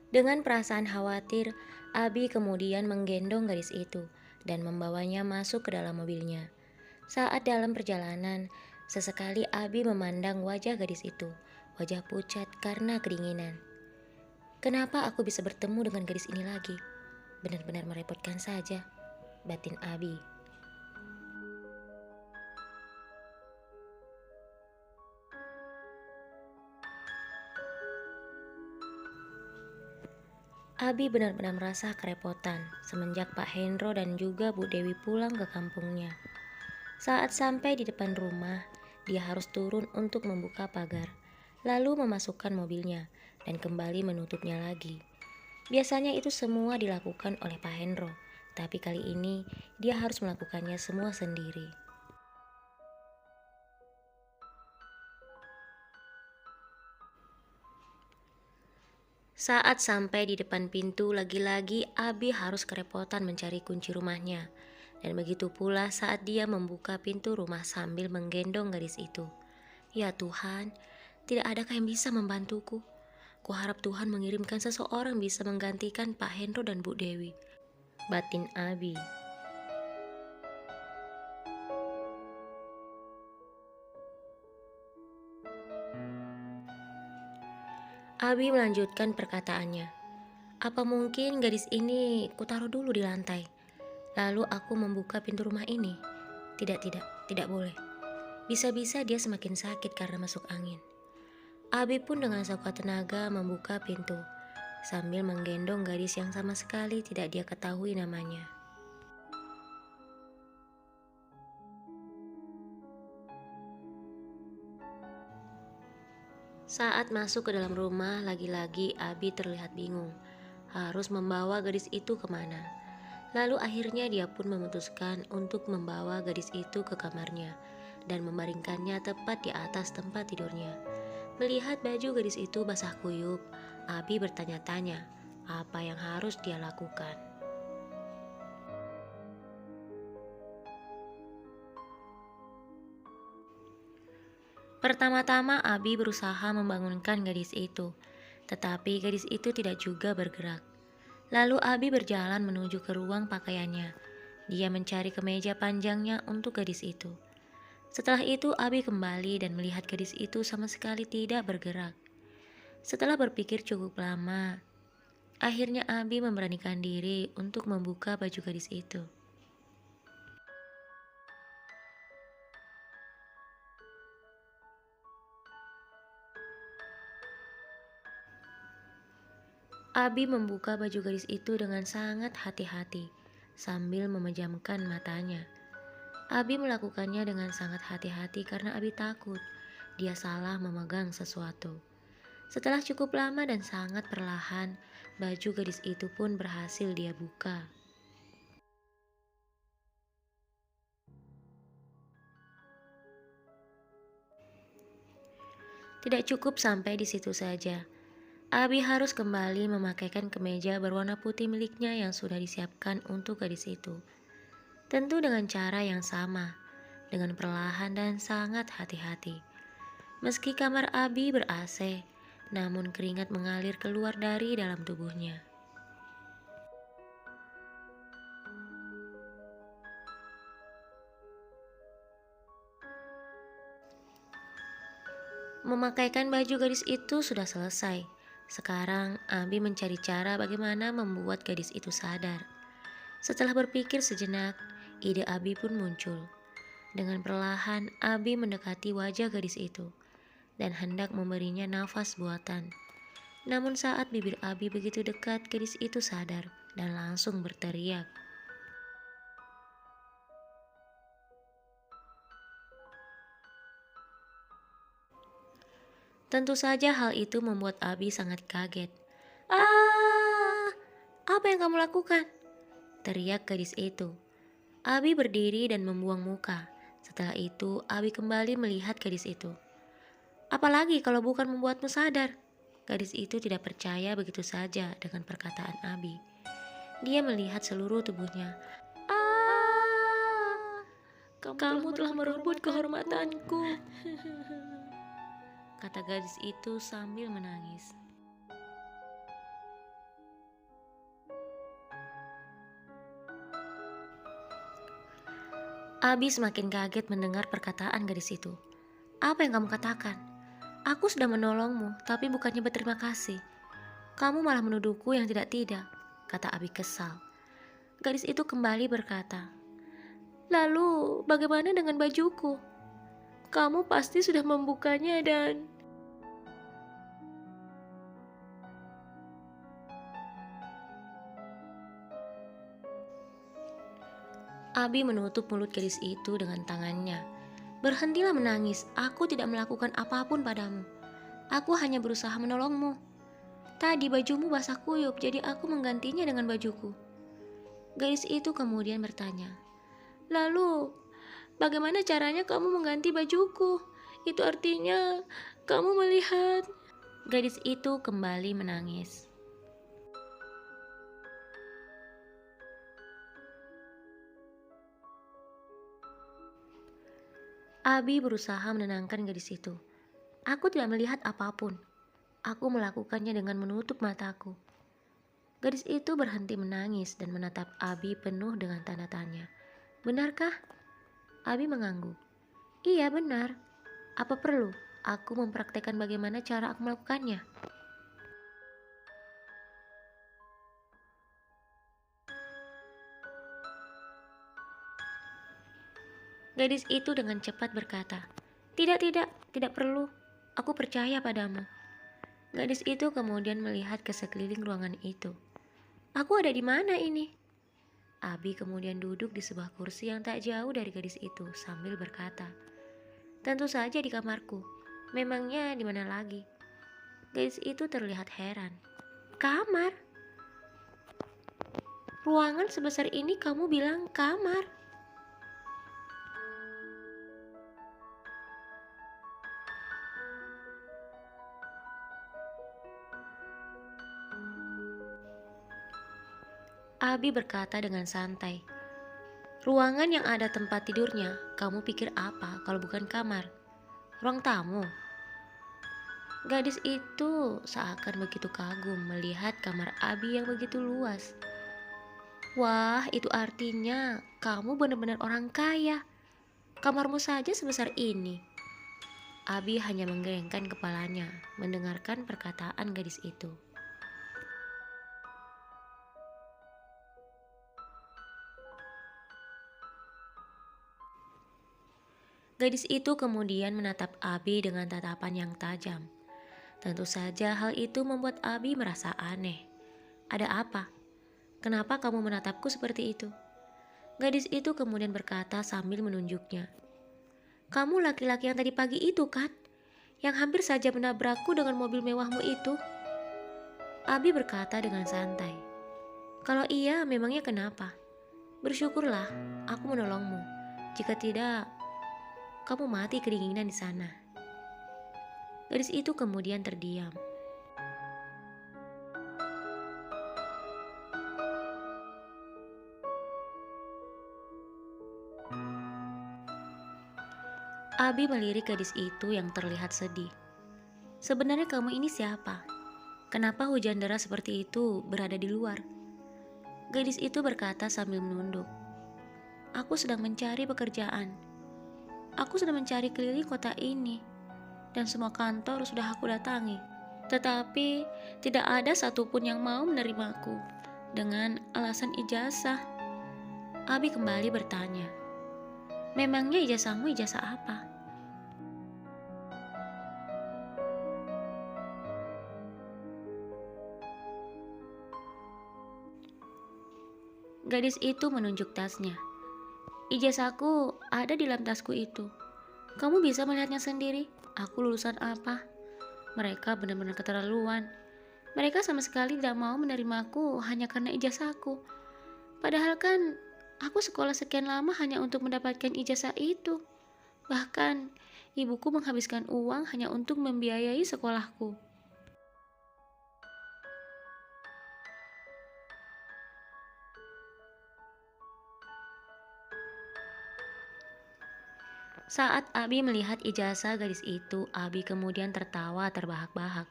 Dengan perasaan khawatir, Abi kemudian menggendong gadis itu dan membawanya masuk ke dalam mobilnya. Saat dalam perjalanan, sesekali Abi memandang wajah gadis itu, wajah pucat karena kedinginan. Kenapa aku bisa bertemu dengan gadis ini lagi? Benar-benar merepotkan saja, batin Abi. Abi benar-benar merasa kerepotan semenjak Pak Hendro dan juga Bu Dewi pulang ke kampungnya. Saat sampai di depan rumah, dia harus turun untuk membuka pagar, lalu memasukkan mobilnya dan kembali menutupnya lagi. Biasanya itu semua dilakukan oleh Pak Hendro, tapi kali ini dia harus melakukannya semua sendiri. Saat sampai di depan pintu, lagi-lagi Abi harus kerepotan mencari kunci rumahnya. Dan begitu pula saat dia membuka pintu rumah sambil menggendong gadis itu. Ya Tuhan, tidak adakah yang bisa membantuku? Kuharap Tuhan mengirimkan seseorang bisa menggantikan Pak Hendro dan Bu Dewi, batin Abi. Abi melanjutkan perkataannya. Apa mungkin gadis ini kutaruh dulu di lantai? Lalu aku membuka pintu rumah ini. Tidak, tidak boleh. Bisa-bisa dia semakin sakit karena masuk angin. Abi pun dengan sekuat tenaga membuka pintu, sambil menggendong gadis yang sama sekali tidak dia ketahui namanya. Saat masuk ke dalam rumah, lagi-lagi Abi terlihat bingung. Harus membawa gadis itu kemana? Lalu akhirnya dia pun memutuskan untuk membawa gadis itu ke kamarnya dan membaringkannya tepat di atas tempat tidurnya. Melihat baju gadis itu basah kuyup, Abi bertanya-tanya apa yang harus dia lakukan. Pertama-tama Abi berusaha membangunkan gadis itu, tetapi gadis itu tidak juga bergerak. Lalu Abi berjalan menuju ke ruang pakaiannya. Dia mencari kemeja panjangnya untuk gadis itu. Setelah itu Abi kembali dan melihat gadis itu sama sekali tidak bergerak. Setelah berpikir cukup lama, akhirnya Abi memberanikan diri untuk membuka baju gadis itu. Abi membuka baju gadis itu dengan sangat hati-hati sambil memejamkan matanya. Abi melakukannya dengan sangat hati-hati karena Abi takut dia salah memegang sesuatu. Setelah cukup lama dan sangat perlahan, baju gadis itu pun berhasil dia buka. Tidak cukup sampai di situ saja. Abi harus kembali memakaikan kemeja berwarna putih miliknya yang sudah disiapkan untuk gadis itu. Tentu dengan cara yang sama, dengan perlahan dan sangat hati-hati. Meski kamar Abi ber-AC, namun keringat mengalir keluar dari dalam tubuhnya. Memakaikan baju gadis itu sudah selesai. Sekarang Abi mencari cara bagaimana membuat gadis itu sadar. Setelah berpikir sejenak, ide Abi pun muncul. Dengan perlahan, Abi mendekati wajah gadis itu dan hendak memberinya nafas buatan. Namun saat bibir Abi begitu dekat, gadis itu sadar dan langsung berteriak. Tentu saja hal itu membuat Abi sangat kaget. "Ah, apa yang kamu lakukan?" teriak gadis itu. Abi berdiri dan membuang muka. Setelah itu, Abi kembali melihat gadis itu. "Apalagi kalau bukan membuatmu sadar?" Gadis itu tidak percaya begitu saja dengan perkataan Abi. Dia melihat seluruh tubuhnya. "Ah, kamu telah merebut kehormatanku," kata gadis itu sambil menangis. Abi semakin kaget mendengar perkataan gadis itu. Apa yang kamu katakan? Aku sudah menolongmu, tapi bukannya berterima kasih. Kamu malah menuduhku yang tidak-tidak, kata Abi kesal. Gadis itu kembali berkata, lalu bagaimana dengan bajuku? Kamu pasti sudah membukanya dan... Abi menutup mulut gadis itu dengan tangannya. Berhentilah menangis, aku tidak melakukan apapun padamu. Aku hanya berusaha menolongmu. Tadi bajumu basah kuyup, jadi aku menggantinya dengan bajuku. Gadis itu kemudian bertanya, lalu bagaimana caranya kamu mengganti bajuku? Itu artinya kamu melihat... Gadis itu kembali menangis. Abi berusaha menenangkan gadis itu. Aku tidak melihat apapun. Aku melakukannya dengan menutup mataku. Gadis itu berhenti menangis dan menatap Abi penuh dengan tanda tanya. Benarkah? Abi mengangguk. Iya benar. Apa perlu aku mempraktekkan bagaimana cara aku melakukannya? Gadis itu dengan cepat berkata, tidak perlu. Aku percaya padamu. Gadis itu kemudian melihat ke sekeliling ruangan itu. Aku ada di mana ini? Abi kemudian duduk di sebuah kursi yang tak jauh dari gadis itu sambil berkata, tentu saja di kamarku. Memangnya di mana lagi? Gadis itu terlihat heran. Kamar? Ruangan sebesar ini kamu bilang kamar? Abi berkata dengan santai. Ruangan yang ada tempat tidurnya, kamu pikir apa kalau bukan kamar? Ruang tamu? Gadis itu seakan begitu kagum melihat kamar Abi yang begitu luas. Wah, itu artinya kamu benar-benar orang kaya. Kamarmu saja sebesar ini. Abi hanya menggelengkan kepalanya mendengarkan perkataan gadis itu. Gadis itu kemudian menatap Abi dengan tatapan yang tajam. Tentu saja hal itu membuat Abi merasa aneh. Ada apa? Kenapa kamu menatapku seperti itu? Gadis itu kemudian berkata sambil menunjuknya. Kamu laki-laki yang tadi pagi itu kan? Yang hampir saja menabrakku dengan mobil mewahmu itu? Abi berkata dengan santai. Kalau iya, memangnya kenapa? Bersyukurlah, aku menolongmu. Jika tidak, kamu mati kedinginan di sana. Gadis itu kemudian terdiam. Abi melirik gadis itu yang terlihat sedih. Sebenarnya kamu ini siapa? Kenapa hujan deras seperti itu berada di luar? Gadis itu berkata sambil menunduk. Aku sedang mencari pekerjaan. Aku sudah mencari keliling kota ini dan semua kantor sudah aku datangi. Tetapi tidak ada satupun yang mau menerimaku dengan alasan ijazah. Abi kembali bertanya, memangnya ijazahmu ijazah apa? Gadis itu menunjuk tasnya. Ijazahku ada di dalam tasku itu. Kamu bisa melihatnya sendiri. Aku lulusan apa? Mereka benar-benar keterlaluan. Mereka sama sekali tidak mau menerimaku hanya karena ijazahku. Padahal kan aku sekolah sekian lama hanya untuk mendapatkan ijazah itu. Bahkan ibuku menghabiskan uang hanya untuk membiayai sekolahku. Saat Abi melihat ijazah gadis itu, Abi kemudian tertawa terbahak-bahak.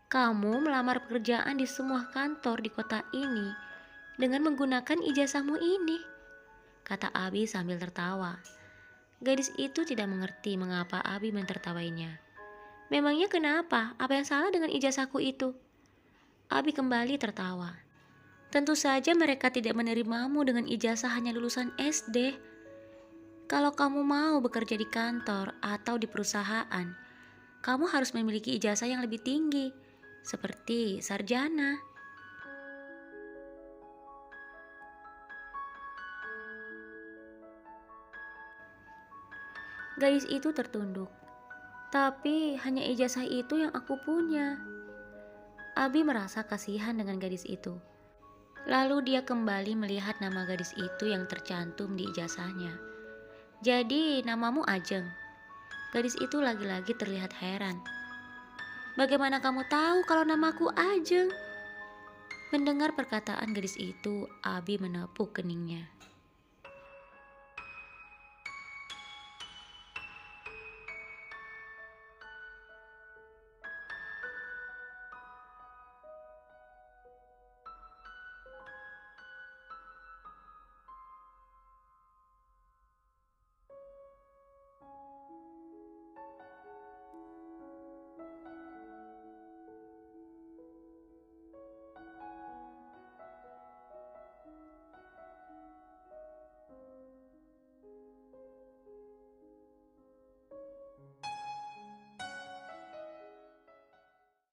Kamu melamar pekerjaan di semua kantor di kota ini dengan menggunakan ijazahmu ini. kata Abi sambil tertawa. Gadis itu tidak mengerti mengapa Abi mentertawainya. Memangnya kenapa? Apa yang salah dengan ijazahku itu? Abi kembali tertawa. Tentu saja mereka tidak menerimamu dengan ijazah hanya lulusan SD. Kalau kamu mau bekerja di kantor atau di perusahaan, kamu harus memiliki ijazah yang lebih tinggi, seperti sarjana. Gadis itu tertunduk. Tapi hanya ijazah itu yang aku punya. Abi merasa kasihan dengan gadis itu. Lalu dia kembali melihat nama gadis itu yang tercantum di ijazahnya. Jadi namamu Ajeng. Gadis itu lagi-lagi terlihat heran. Bagaimana kamu tahu kalau namaku Ajeng? Mendengar perkataan gadis itu, Abi menepuk keningnya.